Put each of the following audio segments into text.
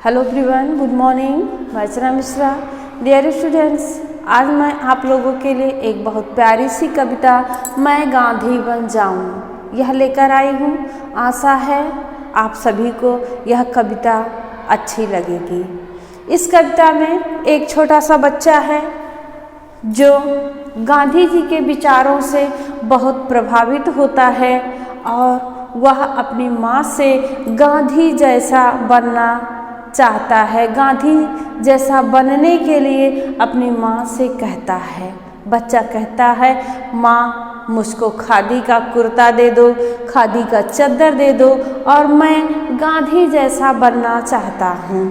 Hello everyone, good morning. मैं Archana Mishra. Dear students, आज मैं आप लोगों के लिए एक बहुत प्यारी सी कविता मैं गांधी बन जाऊं यह लेकर आई हूं। आशा है आप सभी को यह कविता अच्छी लगेगी। इस कविता में एक छोटा सा बच्चा है जो गांधी जी के विचारों से बहुत प्रभावित होता है और वह अपनी माँ से गांधी जैसा बनना चाहता है। गांधी जैसा बनने के लिए अपनी माँ से कहता है। बच्चा कहता है, माँ मुझको खादी का कुर्ता दे दो, खादी का चद्दर दे दो और मैं गांधी जैसा बनना चाहता हूँ।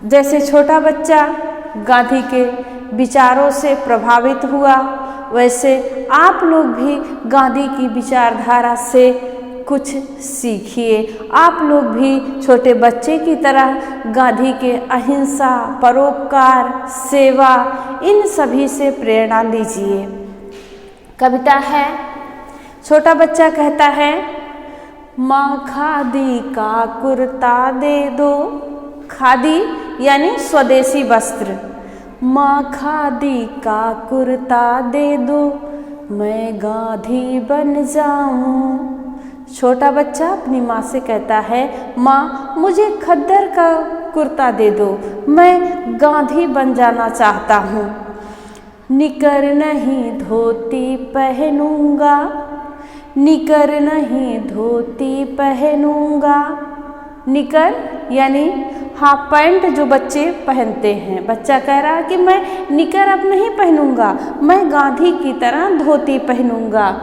जैसे छोटा बच्चा गांधी के विचारों से प्रभावित हुआ, वैसे आप लोग भी गांधी की विचारधारा से कुछ सीखिए। आप लोग भी छोटे बच्चे की तरह गांधी के अहिंसा, परोपकार, सेवा इन सभी से प्रेरणा लीजिए। कविता है, छोटा बच्चा कहता है, माँ खादी का कुर्ता दे दो। खादी यानी स्वदेशी वस्त्र। माँ खादी का कुर्ता दे दो, मैं गांधी बन जाऊं। छोटा बच्चा अपनी माँ से कहता है, माँ मुझे खद्दर का कुर्ता दे दो, मैं गांधी बन जाना चाहता हूँ। निकर नहीं धोती पहनूंगा, निकर नहीं धोती पहनूंगा। निकर यानी हाफ पैंट जो बच्चे पहनते हैं। बच्चा कह रहा है कि मैं निकर अब नहीं पहनूंगा, मैं गांधी की तरह धोती पहनूंगा।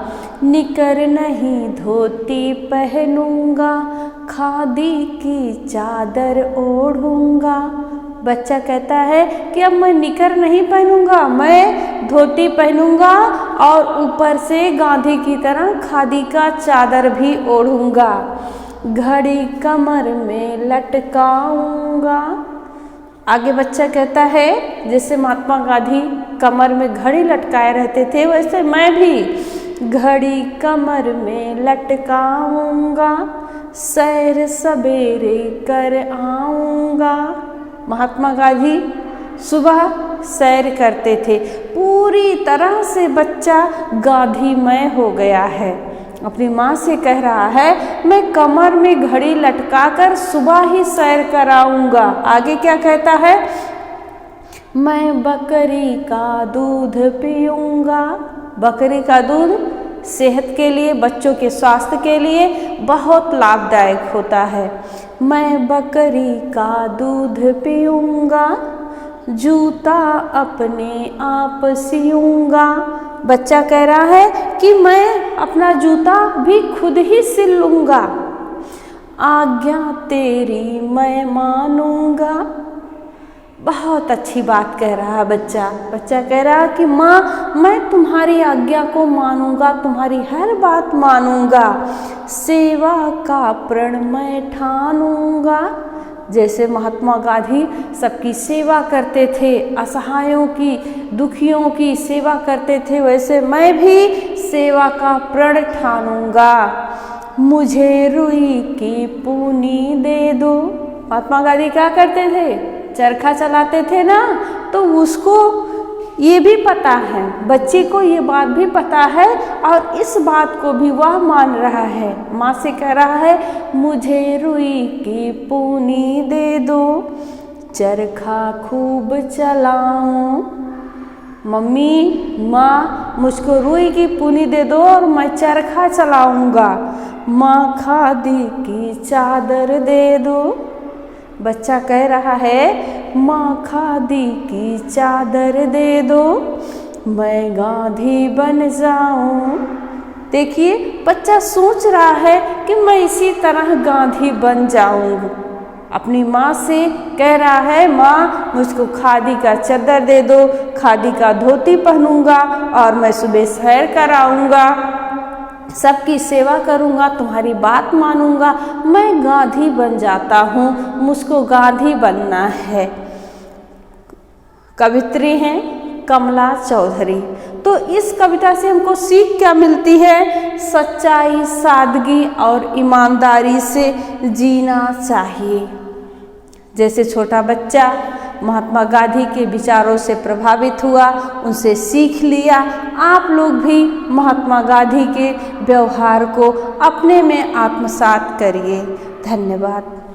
निकर नहीं धोती पहनूंगा, खादी की चादर ओढ़ूंगा। बच्चा कहता है कि अब मैं निकर नहीं पहनूंगा, मैं धोती पहनूंगा और ऊपर से गांधी की तरह खादी का चादर भी ओढ़ूंगा। घड़ी कमर में लटकाऊंगा। आगे बच्चा कहता है, जैसे महात्मा गांधी कमर में घड़ी लटकाए रहते थे, वैसे मैं भी घड़ी कमर में लटकाऊंगा, सैर सवेरे कर आऊंगा। महात्मा गांधी सुबह सैर करते थे। पूरी तरह से बच्चा गांधीमय हो गया है। अपनी माँ से कह रहा है, मैं कमर में घड़ी लटकाकर सुबह ही सैर कराऊंगा। आगे क्या कहता है, मैं बकरी का दूध पीऊंगा। बकरी का दूध सेहत के लिए, बच्चों के स्वास्थ्य के लिए बहुत लाभदायक होता है। मैं बकरी का दूध पीऊंगा, जूता अपने आप सियूंगा। बच्चा कह रहा है कि मैं अपना जूता भी खुद ही सिल लूंगा। आज्ञा तेरी मैं मानूंगा। बहुत अच्छी बात कह रहा है बच्चा। बच्चा कह रहा है कि माँ मैं तुम्हारी आज्ञा को मानूंगा, तुम्हारी हर बात मानूंगा। सेवा का प्रण मैं ठानूंगा। जैसे महात्मा गांधी सबकी सेवा करते थे, असहायों की, दुखियों की सेवा करते थे, वैसे मैं भी सेवा का प्रण ठानूंगा। मुझे रुई की पूनी दे दो। महात्मा गांधी क्या करते थे, चरखा चलाते थे ना, तो उसको ये भी पता है, बच्चे को ये बात भी पता है और इस बात को भी वह मान रहा है। माँ से कह रहा है, मुझे रुई की पूनी दे दो, चरखा खूब चलाऊं। मम्मी, माँ मुझको रुई की पूनी दे दो और मैं चरखा चलाऊंगा। माँ खादी की चादर दे दो। बच्चा कह रहा है, माँ खादी की चादर दे दो, मैं गांधी बन जाऊं। देखिए बच्चा सोच रहा है कि मैं इसी तरह गांधी बन जाऊंगा। अपनी माँ से कह रहा है, माँ मुझको खादी का चद्दर दे दो, खादी का धोती पहनूंगा और मैं सुबह सैर कराऊंगा, सबकी सेवा करूंगा, तुम्हारी बात मानूंगा, मैं गांधी बन जाता हूँ, मुझको गांधी बनना है। कवित्री हैं कमला चौधरी। तो इस कविता से हमको सीख क्या मिलती है, सच्चाई, सादगी और ईमानदारी से जीना चाहिए। जैसे छोटा बच्चा महात्मा गांधी के विचारों से प्रभावित हुआ, उनसे सीख लिया, आप लोग भी महात्मा गांधी के व्यवहार को अपने में आत्मसात करिए। धन्यवाद।